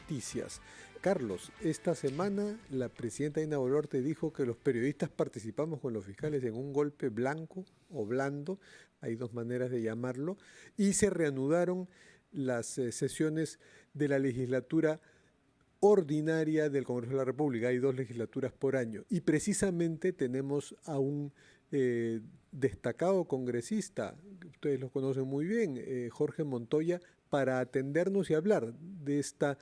noticias. Carlos, esta semana la presidenta Dina Boluarte dijo que los periodistas participamos con los fiscales en un golpe blanco o blando, hay dos maneras de llamarlo, y se reanudaron las sesiones de la legislatura ordinaria del Congreso de la República. Hay dos legislaturas por año. Y precisamente tenemos a un destacado congresista, ustedes lo conocen muy bien, Jorge Montoya, para atendernos y hablar de esta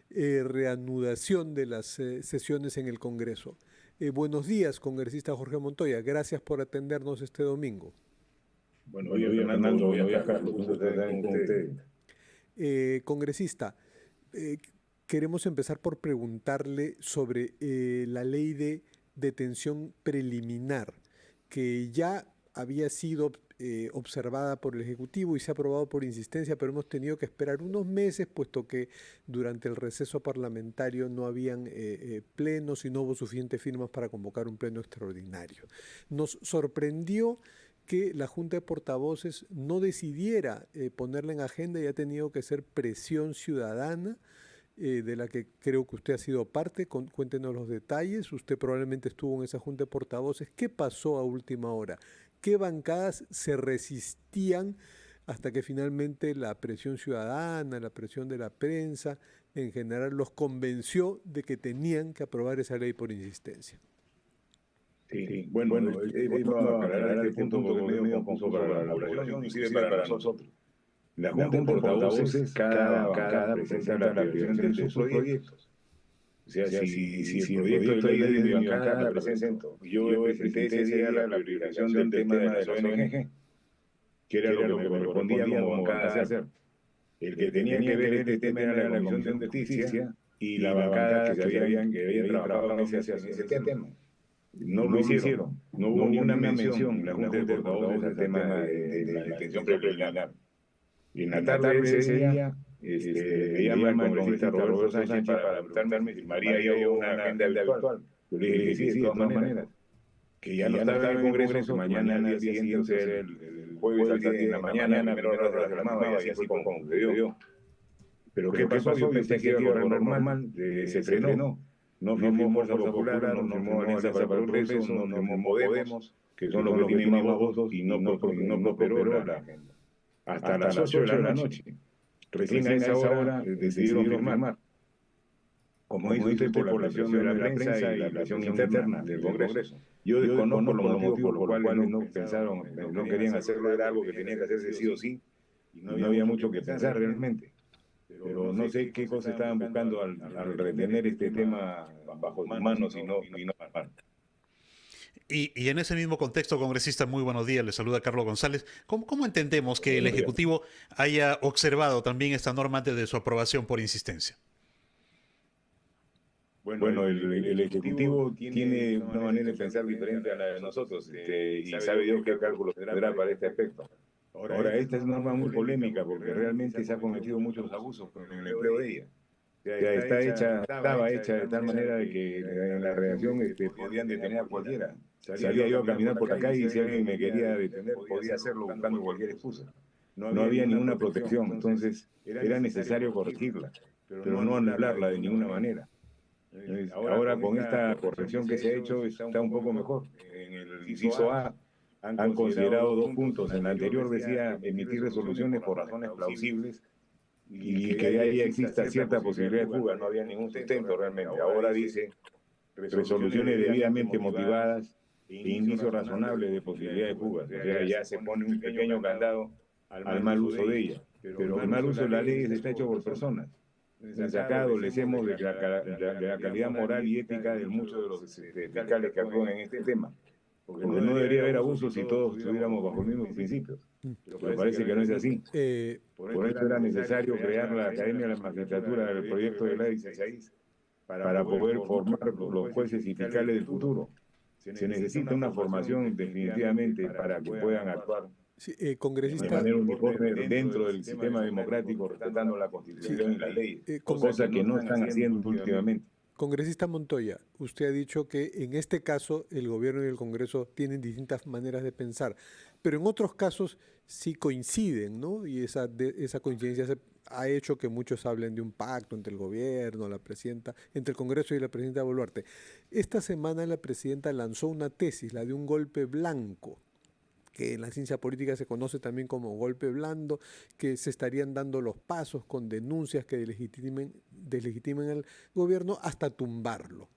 reanudación de las sesiones en el Congreso. Buenos días, congresista Jorge Montoya. Gracias por atendernos este domingo. Buenos días, Fernando. Buenos días, Carlos. Gusto estar con ustedes. Congresista, queremos empezar por preguntarle sobre la ley de detención preliminar, que ya había sido observada por el Ejecutivo y se ha aprobado por insistencia, pero hemos tenido que esperar unos meses, puesto que durante el receso parlamentario no habían plenos y no hubo suficientes firmas para convocar un pleno extraordinario. Nos sorprendió que la Junta de Portavoces no decidiera ponerla en agenda y ha tenido que ser presión ciudadana, de la que creo que usted ha sido parte. Cuéntenos los detalles. Usted probablemente estuvo en esa Junta de Portavoces. ¿Qué pasó a última hora? ¿Qué bancadas se resistían hasta que finalmente la presión ciudadana, la presión de la prensa, en general los convenció de que tenían que aprobar esa ley por insistencia? Sí, bueno, iba a aclarar este punto porque es medio confuso para la población, inclusive para nosotros. La Junta de Portavoces, cada bancada presenta la priorización de sus proyectos. O sea, si el proyecto de ley de mi bancada la presento, yo presenté ese día la priorización del tema de las ONG, que era lo que me correspondía como bancada hacer. El que tenía que ver este tema era la Comisión de Justicia y la bancada que habían trabajado en ese tema. No lo hicieron, no hubo ni una mención en la Junta de Portavoces al tema de la detención preliminar. Y en la tarde de ese día, me llama el congresista Roberto Sánchez para preguntarme si firmaría yo una agenda virtual. Yo le dije sí, de todas maneras, que ya no estaba en el Congreso, que mañana al día siguiente, o sea, el jueves al día en la mañana, primero horas de la llamada, y así fue como sucedió. Pero ¿qué pasó? Yo pensé que iba a correr normal, se frenó. No firmó Fuerza Popular, no firmó Alianza para el Progreso, no firmó Podemos, que son los que tienen más votos, y no prosperó la agenda. Hasta las 8 de la noche. Recién a esa hora decidieron firmar. Como dice usted, por la presión de la prensa y la presión interna del Congreso. Yo desconozco los motivos por los cuales no pensaron, no querían hacerlo, era algo que tenía que hacerse sí o sí, y no había mucho que pensar realmente. Pero no sé qué cosas estaban buscando al retener este tema bajo sus manos y no firmar. Y en ese mismo contexto, congresista, muy buenos días, le saluda Carlos González. ¿Cómo entendemos que el Ejecutivo haya observado también esta norma antes de su aprobación por insistencia? Bueno, el Ejecutivo tiene una manera de pensar diferente a la de nosotros, y sabe Dios qué cálculos tendrá para este aspecto. Ahora, esta es una norma muy polémica porque realmente se ha cometido muchos abusos en el empleo de ella. O sea, estaba hecha de tal manera de que en la redacción podían detener a cualquiera. Salía yo a caminar por la calle y si alguien me quería detener, podía hacerlo buscando cualquier excusa. No había ninguna protección, entonces era necesario corregirla, pero no anularla de ninguna manera. Ahora, con esta corrección que se ha hecho, está un poco mejor. En el inciso A han considerado dos puntos. En la anterior decía emitir resoluciones por razones plausibles y que de ahí exista cierta posibilidad de fuga. No había ningún sustento realmente. Ahora dice resoluciones debidamente motivadas e indicios razonables de posibilidad de fuga. O sea, ya se pone un pequeño candado al mal uso de ella. Pero el mal uso de las leyes está hecho por personas. Entonces acá adolecemos de la calidad moral y ética de muchos de los fiscales que actúan en este tema. Porque no debería haber abusos si todos estuviéramos bajo los mismos principios. Pero parece que no es así. Por eso era necesario crear la Academia de la Magistratura del proyecto de ley 16 para poder formar los jueces y fiscales del futuro. Se necesita una formación definitivamente para que puedan actuar Sí, de congresista, manera uniforme dentro del sistema democrático, respetando la Constitución y las leyes, cosa que no están haciendo últimamente. Congresista Montoya, usted ha dicho que en este caso el gobierno y el Congreso tienen distintas maneras de pensar, pero en otros casos sí coinciden, ¿no? Y esa coincidencia ha hecho que muchos hablen de un pacto entre el gobierno, la presidenta, entre el Congreso y la presidenta Boluarte. Esta semana la presidenta lanzó una tesis, la de un golpe blanco, que en la ciencia política se conoce también como golpe blando, que se estarían dando los pasos con denuncias que deslegitimen al gobierno hasta tumbarlo.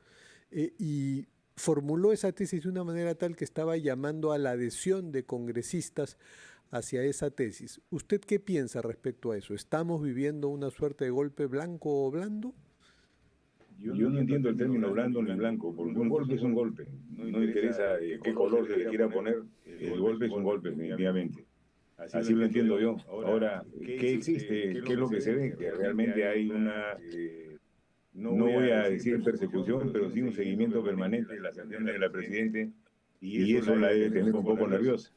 Y formuló esa tesis de una manera tal que estaba llamando a la adhesión de congresistas hacia esa tesis. ¿Usted qué piensa respecto a eso? ¿Estamos viviendo una suerte de golpe blanco o blando? Yo no entiendo el término blando ni blanco, porque un golpe es un golpe. No interesa qué color se le quiera poner, el golpe es un golpe, definitivamente. Así lo entiendo yo. Ahora, ¿qué existe? ¿Qué es lo que se ve? Que realmente hay una, no voy a decir persecución, pero sí un seguimiento permanente de las acciones de la Presidenta, y eso la debe tener un poco nerviosa.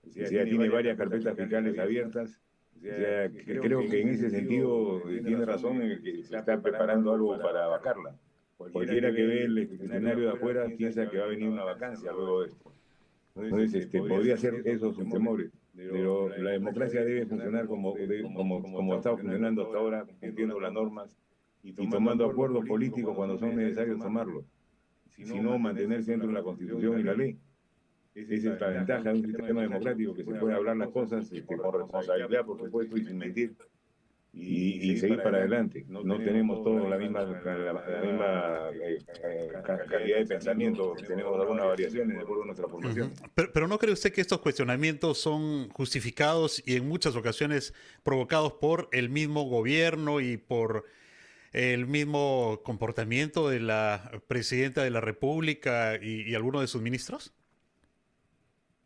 O sea, tiene varias carpetas fiscales abiertas. O sea, creo que en ese sentido tiene razón en que se está preparando algo para vacarla. Cualquiera que ve el escenario de afuera piensa que va a venir una vacancia luego de esto. Entonces, podría ser esos sus temores. Pero la democracia debe funcionar como ha estado funcionando hasta ahora, cumpliendo las normas y tomando acuerdos políticos cuando son necesarios tomarlos. Si no, mantenerse dentro de la Constitución y la ley. Esa es la ventaja de un sistema democrático, que se puede hablar las cosas con responsabilidad, por supuesto, y sin mentir, y seguir para adelante. No tenemos todos la misma calidad de pensamiento, tenemos algunas variaciones de acuerdo a nuestra formación. Pero ¿no cree usted que estos cuestionamientos son justificados y en muchas ocasiones provocados por el mismo gobierno y por el mismo comportamiento de la presidenta de la República y algunos de sus ministros?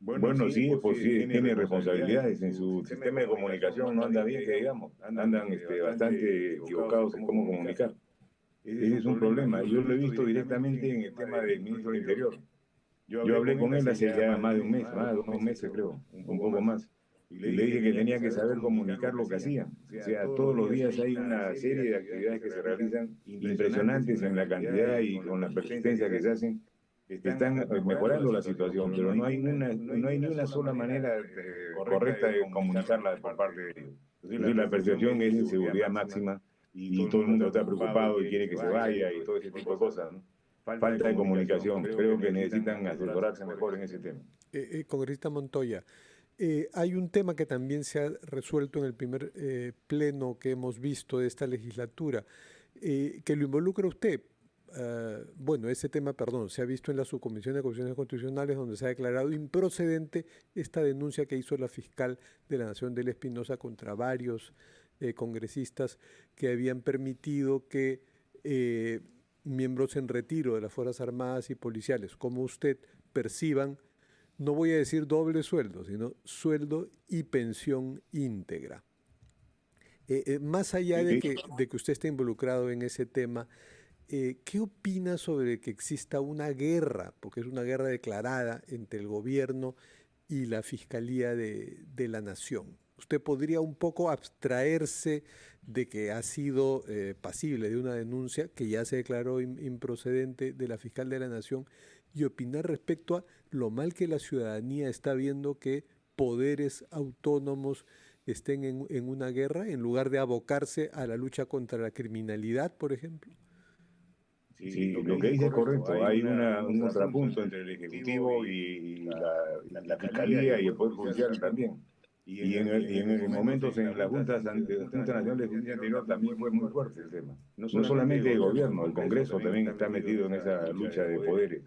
Bueno, sí, pues sí, tiene responsabilidades en su sistema de comunicación, no anda bien, que digamos, andan bastante equivocados en cómo comunicar. Ese es un problema. Yo lo he visto directamente en el tema del ministro del Interior. Yo hablé con él hace ya más de un mes, más de 2 meses creo, un poco más. Y le dije que tenía que saber comunicar lo que hacían. O sea, todos los días hay una serie de actividades que se realizan impresionantes en la cantidad y con la persistencia que se hacen. Están mejorando la situación, pero no hay ni una sola manera correcta de comunicarla por parte de ellos. Entonces, la percepción es inseguridad máxima y todo el mundo está preocupado y quiere que se vaya y todo ese tipo de cosas, ¿no? Falta de comunicación. Creo que necesitan asesorarse mejor en ese tema. Congresista Montoya, hay un tema que también se ha resuelto en el primer pleno que hemos visto de esta legislatura, que lo involucra a usted. Bueno, ese tema, perdón, se ha visto en la Subcomisión de Acusaciones Constitucionales, donde se ha declarado improcedente esta denuncia que hizo la fiscal de la Nación, Delia Espinosa, contra varios congresistas que habían permitido que miembros en retiro de las Fuerzas Armadas y policiales, como usted, perciban, no voy a decir doble sueldo, sino sueldo y pensión íntegra. Más allá de que usted esté involucrado en ese tema, ¿qué opina sobre que exista una guerra, porque es una guerra declarada entre el gobierno y la Fiscalía de la Nación? ¿Usted podría un poco abstraerse de que ha sido pasible de una denuncia que ya se declaró improcedente de la Fiscal de la Nación y opinar respecto a lo mal que la ciudadanía está viendo que poderes autónomos estén en una guerra en lugar de abocarse a la lucha contra la criminalidad, por ejemplo? Sí, lo que dice es correcto. Hay un contrapunto entre el Ejecutivo y la Fiscalía y el Poder Judicial también. Y en momentos en la Junta Nacional de Justicia Anterior también fue muy fuerte el tema. No solamente el gobierno, el Congreso también está metido en esa lucha de poderes.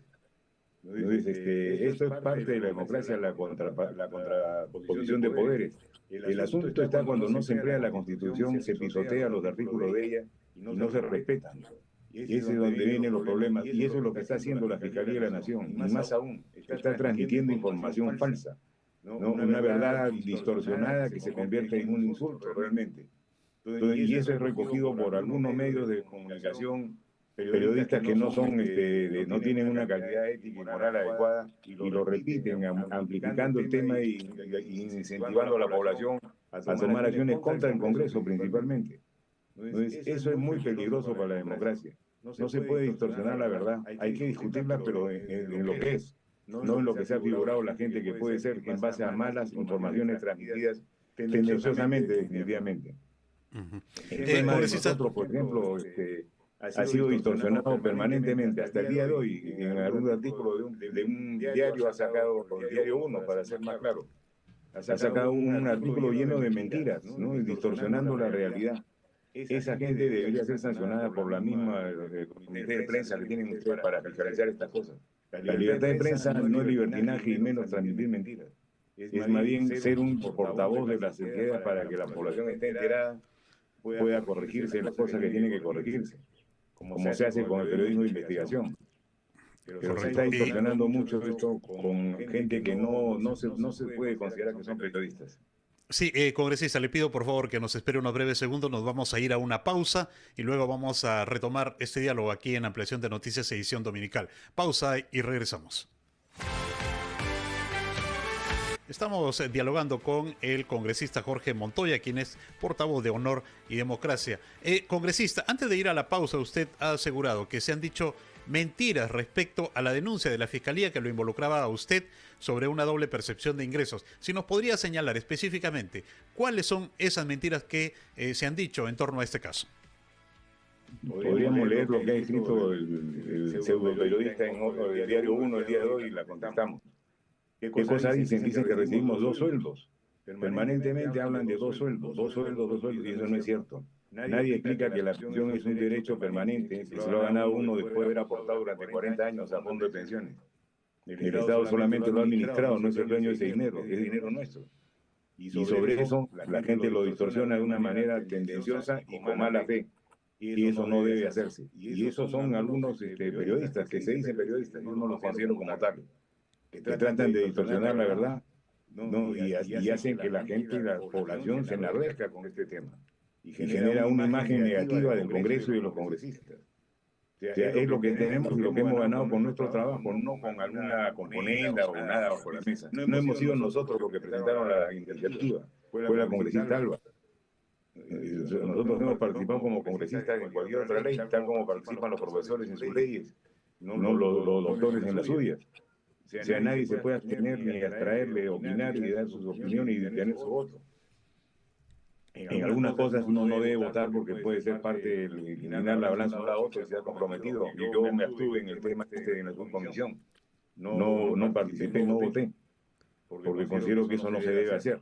Entonces, esto es parte de la democracia, la contraposición de poderes. El asunto está cuando no se emplea la Constitución, se pisotea los artículos de ella y no se respetan. Y ese es donde vienen los problemas, y eso es lo que está haciendo la Fiscalía de la Nación, y más aún, está transmitiendo información falsa, ¿no? Una verdad distorsionada que se convierte en un insulto realmente. Entonces, y eso es recogido por algunos medios de comunicación, periodistas que no son, no tienen una calidad ética y moral adecuada, y lo repiten, amplificando el tema y incentivando a la población a tomar acciones contra el Congreso principalmente. Entonces, eso es muy peligroso para la democracia. No se puede distorsionar la verdad, hay que discutirla, pero en lo que es, no en lo que se ha figurado la gente que puede ser en base a malas informaciones transmitidas tendenciosamente, definitivamente. Ujú. El tema de Congresista, nosotros, por ejemplo, ha sido distorsionado permanentemente hasta el día de hoy. En algún artículo de un diario ha sacado, el diario Uno, para ser más claro, ha sacado un artículo lleno de mentiras, ¿no? Y distorsionando la realidad. Esa gente debería ser sancionada por la misma comité de prensa que tienen ustedes para fiscalizar estas cosas. La libertad de prensa no es libertinaje y menos transmitir mentiras. Es más bien ser un portavoz de las ideas para que la población esté enterada, pueda corregirse las cosas que tienen que corregirse, como se hace con el periodismo de investigación. Pero se está correcto. distorsionando mucho esto con gente que no se puede considerar que son periodistas. Sí, congresista, le pido por favor que nos espere unos breves segundos, nos vamos a ir a una pausa y luego vamos a retomar este diálogo aquí en Ampliación de Noticias, edición dominical. Pausa y regresamos. Estamos dialogando con el congresista Jorge Montoya, quien es portavoz de Honor y Democracia. Congresista, antes de ir a la pausa, usted ha asegurado que se han dicho mentiras respecto a la denuncia de la Fiscalía que lo involucraba a usted sobre una doble percepción de ingresos. Si nos podría señalar específicamente cuáles son esas mentiras que se han dicho en torno a este caso. Podríamos leer lo que ha escrito el pseudo periodista en el diario Uno el día de hoy y la contestamos. ¿Qué cosa dicen? Dicen que recibimos 2 sueldos. Permanentemente hablan de 2 sueldos, 2 sueldos, 2 sueldos, y eso no es cierto. Nadie explica que la pensión es un derecho permanente, que se lo ha ganado uno después de haber aportado durante 40 años a fondo de pensiones. El Estado solamente lo ha administrado, no es el dueño de ese dinero, es dinero nuestro. Y sobre eso la gente lo distorsiona de una manera tendenciosa y con mala fe. Y eso no debe hacerse. Y esos son algunos periodistas que se dicen periodistas, yo no los considero como tal, que tratan de distorsionar la verdad, ¿no? Y hacen que la gente, la población se enardezca con este tema y genera una imagen negativa del Congreso y de los congresistas. O sea, es lo que tenemos y lo que hemos ganado con nuestro trabajo, no con alguna componenda o nada bajo la mesa. No hemos sido nosotros los que presentaron la iniciativa, fue la congresista Alba. Nosotros hemos participado como congresistas en cualquier otra ley, tal como participan los profesores en sus leyes, no los doctores en las suyas. O sea, nadie se puede abstener ni abstraerle, opinar y dar sus opiniones y tener su voto. En algunas cosas uno no debe votar porque puede ser parte del inclinar la balanza de un lado a otro y se ha comprometido. Yo me abstuve en el tema de la subcomisión. No participé, no voté, porque considero que eso no se debe hacer.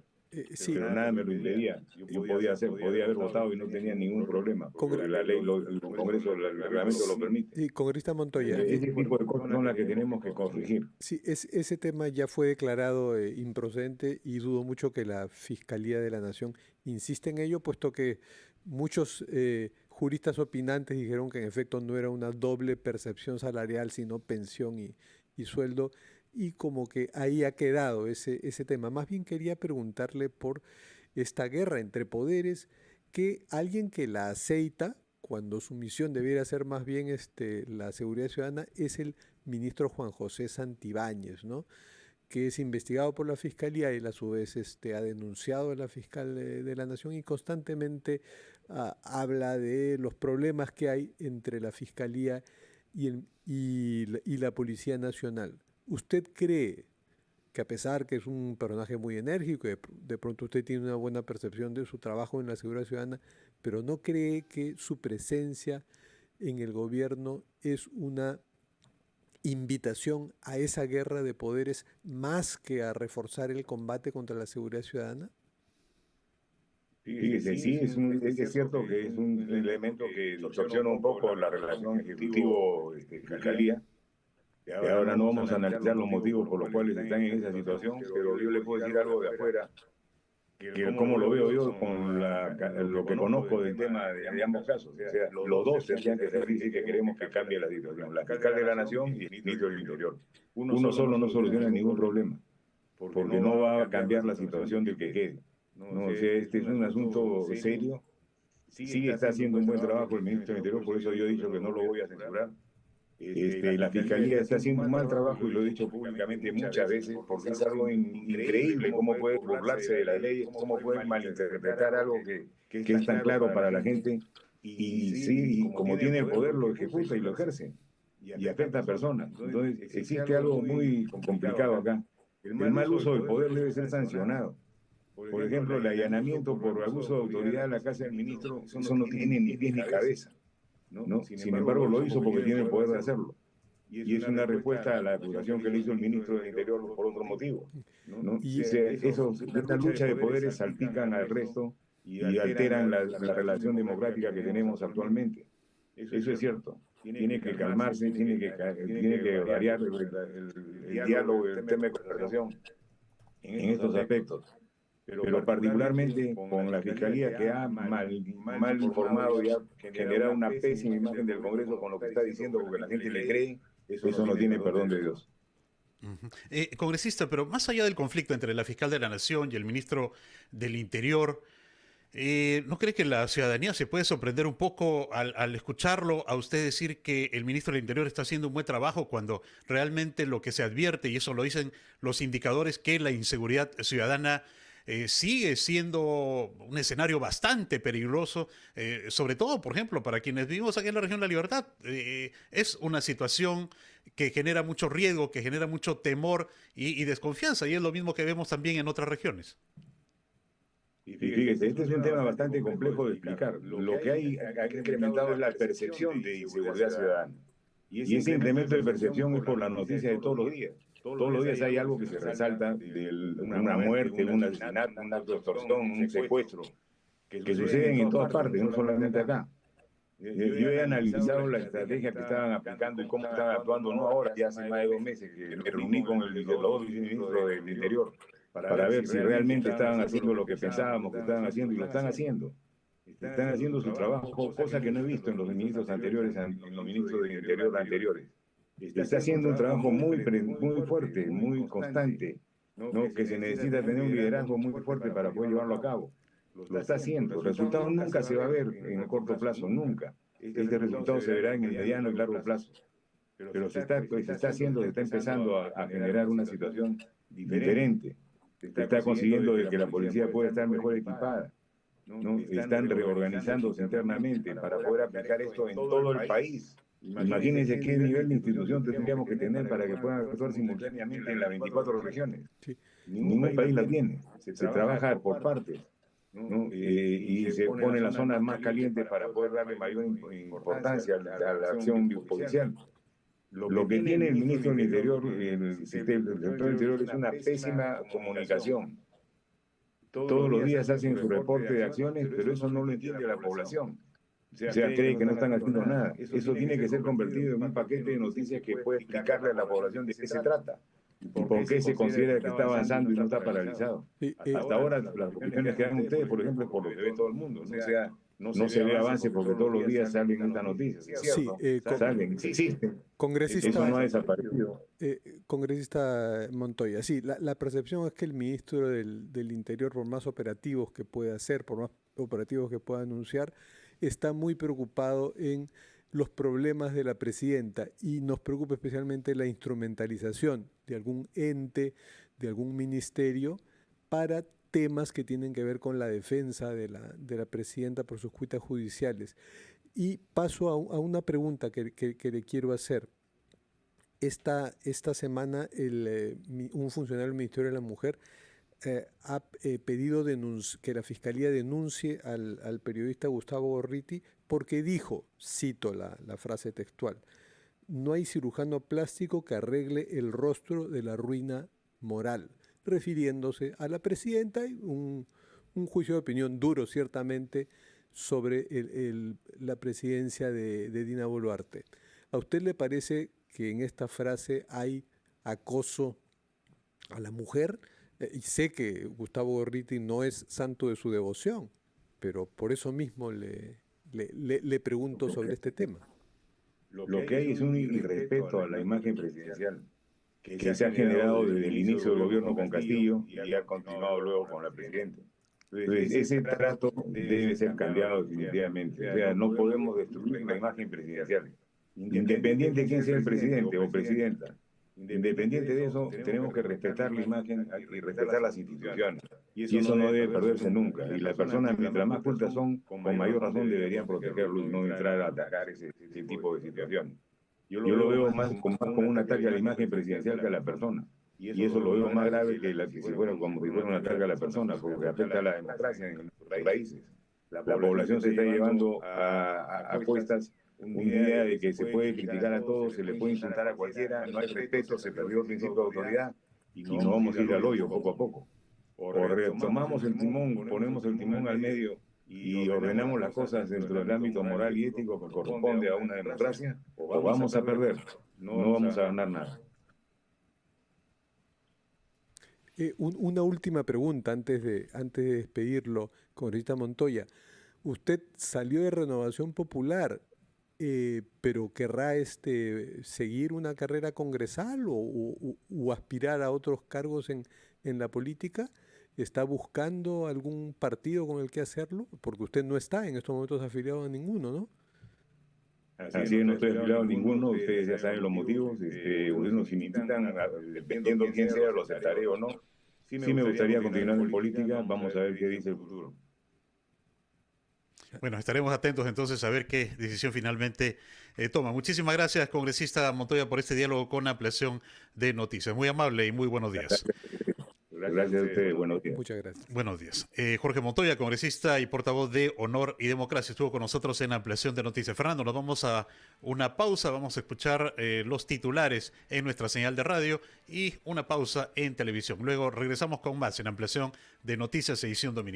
Sí, Pero nada me lo impedía. Yo podía haber votado y no tenía ningún problema, porque la ley, el Congreso, el reglamento lo permite. y congresista Montoya, Ese tipo de cosas son las que tenemos que corregir. sí, ese tema ya fue declarado improcedente y dudo mucho que la Fiscalía de la Nación insiste en ello, puesto que muchos juristas opinantes dijeron que en efecto no era una doble percepción salarial, sino pensión y sueldo, y como que ahí ha quedado ese tema. Más bien quería preguntarle por esta guerra entre poderes, que alguien que la aceita, cuando su misión debiera ser más bien la seguridad ciudadana, es el ministro Juan José Santibáñez, ¿no? Que es investigado por la Fiscalía y él a su vez ha denunciado a la fiscal de la Nación y constantemente habla de los problemas que hay entre la Fiscalía y la Policía Nacional. ¿Usted cree que a pesar que es un personaje muy enérgico, de pronto usted tiene una buena percepción de su trabajo en la seguridad ciudadana, pero no cree que su presencia en el gobierno es una invitación a esa guerra de poderes más que a reforzar el combate contra la seguridad ciudadana? Fíjese, sí, es cierto que es un elemento que distorsiona un poco la relación ejecutivo-fiscalía. Y ahora no vamos a analizar los motivos por los cuales están en esa situación, pero yo le puedo decir algo de afuera, que como lo veo yo con lo que conozco del tema de ambos casos. O sea, los dos tendrían que salir que queremos que cambie la situación, la fiscal de la Nación y el ministro del Interior. Uno solo no soluciona ningún problema, porque no va a cambiar la situación del que quede. No, o sea, este es un asunto serio. Sí está haciendo un buen trabajo el ministro del Interior, por eso yo he dicho que no lo voy a censurar. La Fiscalía está haciendo un mal trabajo y lo he dicho públicamente muchas veces, porque es algo increíble cómo puede burlarse de las leyes, cómo puede malinterpretar algo que es tan claro para la gente y sí, como tiene el poder lo ejecuta y lo ejerce y afecta a personas. Entonces existe algo muy complicado acá. El mal uso del poder debe ser sancionado, Por ejemplo, el allanamiento por abuso de autoridad a la casa del ministro, eso no tiene ni pies ni cabeza, ¿no? Sin embargo, lo hizo porque tiene el poder de hacerlo. Y es una respuesta a la acusación que le hizo el ministro del Interior por otro motivo, ¿no? Esta lucha de poderes salpican al resto y alteran la relación democrática que tenemos actualmente. Eso es cierto. Tiene que calmarse, tiene que variar el diálogo, el tema de conversación en estos aspectos. Pero particularmente con la Fiscalía que ha mal informado y ha generado una pésima imagen del Congreso con lo que está diciendo, porque la gente le cree, eso no tiene perdón de Dios. Congresista, pero más allá del conflicto entre la fiscal de la Nación y el ministro del Interior, ¿no cree que la ciudadanía se puede sorprender un poco al escucharlo a usted decir que el ministro del Interior está haciendo un buen trabajo cuando realmente lo que se advierte, y eso lo dicen los indicadores, que la inseguridad ciudadana sigue siendo un escenario bastante peligroso, sobre todo, por ejemplo, para quienes vivimos aquí en la región de La Libertad? Es una situación que genera mucho riesgo, que genera mucho temor y desconfianza, y es lo mismo que vemos también en otras regiones. Y fíjese, este es un tema bastante complejo de explicar. Lo que ha incrementado es la percepción de inseguridad ciudadana. Y ese incremento de percepción es por las noticias de todos los días. Todos los días hay algo que se resalta de una muerte, un asesinato, un acto de extorsión, un secuestro, que suceden en todas partes, no solamente acá. Yo he analizado la estrategia que estaban aplicando y cómo estaban actuando, no ahora, ya hace más de 2 meses, que me reuní con los dos viceministros del Interior para ver si realmente estaban haciendo lo que pensábamos que estaban haciendo, y lo están haciendo. Están haciendo su trabajo, cosa que no he visto en los ministros anteriores, en los ministros del Interior anteriores. Está haciendo un trabajo muy fuerte, muy constante, ¿no? Que se necesita tener un liderazgo muy fuerte para poder llevarlo a cabo. Lo está haciendo. El resultado nunca se va a ver en el corto plazo, nunca. Este resultado se verá en el mediano y largo plazo. Pero se está haciendo, se está empezando a generar una situación diferente. Se está consiguiendo de que la policía pueda estar mejor equipada, ¿no? Están reorganizándose internamente para poder aplicar esto en todo el país. Imagínense qué nivel de institución tendríamos que tener para que puedan actuar simultáneamente en las 24 regiones. Sí. Ningún país la tiene. Se trabaja por partes, ¿no? Y se pone las zonas más calientes para poder darle mayor importancia a la acción policial. Lo que tiene el ministro del Interior, el sector del Interior, es una pésima comunicación. Todos los días hacen su reporte de acciones, pero eso no lo entiende la población. O sea, cree que no están haciendo nada. Eso tiene que ser convertido en un paquete de noticias que pueda explicarle a la población de qué se trata y por qué se considera que está avanzando y no está paralizado. Hasta ahora, las opiniones que dan ustedes, por ejemplo, es por lo que ve todo el mundo, ¿no? O sea, no se ve avance porque todos los días salen estas noticias, ¿es cierto? Sí, salen, existen. congresista, eso no ha desaparecido. Congresista Montoya, sí, la percepción es que el ministro del Interior, por más operativos que pueda hacer, por más operativos que pueda anunciar, está muy preocupado en los problemas de la presidenta, y nos preocupa especialmente la instrumentalización de algún ente, de algún ministerio, para temas que tienen que ver con la defensa de la presidenta por sus cuitas judiciales. Y paso a una pregunta que le quiero hacer. Esta semana un funcionario del Ministerio de la Mujer ha pedido que la Fiscalía denuncie al periodista Gustavo Gorriti porque dijo, cito la frase textual: "No hay cirujano plástico que arregle el rostro de la ruina moral", refiriéndose a la presidenta, y un juicio de opinión duro ciertamente sobre la presidencia de Dina Boluarte. ¿A usted le parece que en esta frase hay acoso a la mujer? Y sé que Gustavo Gorriti no es santo de su devoción, pero por eso mismo le pregunto sobre este tema. Lo que hay es un irrespeto a la imagen presidencial que se ha generado desde el inicio del gobierno con Castillo y ha continuado luego con la presidenta. Entonces, ese trato debe ser cambiado definitivamente. O sea, no podemos destruir la imagen presidencial, independiente de quién sea el presidente o presidenta. Independiente de eso, tenemos que respetar la imagen y respetar las instituciones. Y eso no debe perderse nunca. Y las personas, mientras más cultas son, con mayor razón deberían protegerlo y no entrar a atacar ese tipo de situaciones. Yo lo veo más como un ataque a la imagen presidencial que a la persona. Y eso lo veo más grave que si fuera como si fuera una carga a la persona, porque afecta a la democracia en nuestros países. La población se está llevando a cuestas una idea de que se puede criticar a todos, se le puede insultar a cualquiera, no hay respeto, se perdió el principio de autoridad y no vamos a ir al hoyo poco a poco. O retomamos el timón, ponemos el timón al medio y ordenamos las cosas dentro del ámbito moral y ético que corresponde a una democracia, o vamos a perder, no vamos a ganar nada. Una última pregunta antes de despedirlo, congresista Montoya. Usted salió de Renovación Popular, pero ¿querrá seguir una carrera congresal o aspirar a otros cargos en la política? ¿Está buscando algún partido con el que hacerlo? Porque usted no está en estos momentos afiliado a ninguno, ¿no? Así es, no estoy afiliado a ninguno, ustedes ya saben los motivos, unos si me invitan, dependiendo quién sea, lo aceptaré o no. Sí me gustaría continuar en política, vamos a ver qué dice el futuro. Bueno, estaremos atentos entonces a ver qué decisión finalmente toma. Muchísimas gracias, congresista Montoya, por este diálogo con Ampliación de Noticias. Muy amable y muy buenos días. Gracias a ustedes, buenos días. Muchas gracias. Buenos días. Jorge Montoya, congresista y portavoz de Honor y Democracia, estuvo con nosotros en Ampliación de Noticias. Fernando, nos vamos a una pausa, vamos a escuchar los titulares en nuestra señal de radio y una pausa en televisión. Luego regresamos con más en Ampliación de Noticias, edición dominical.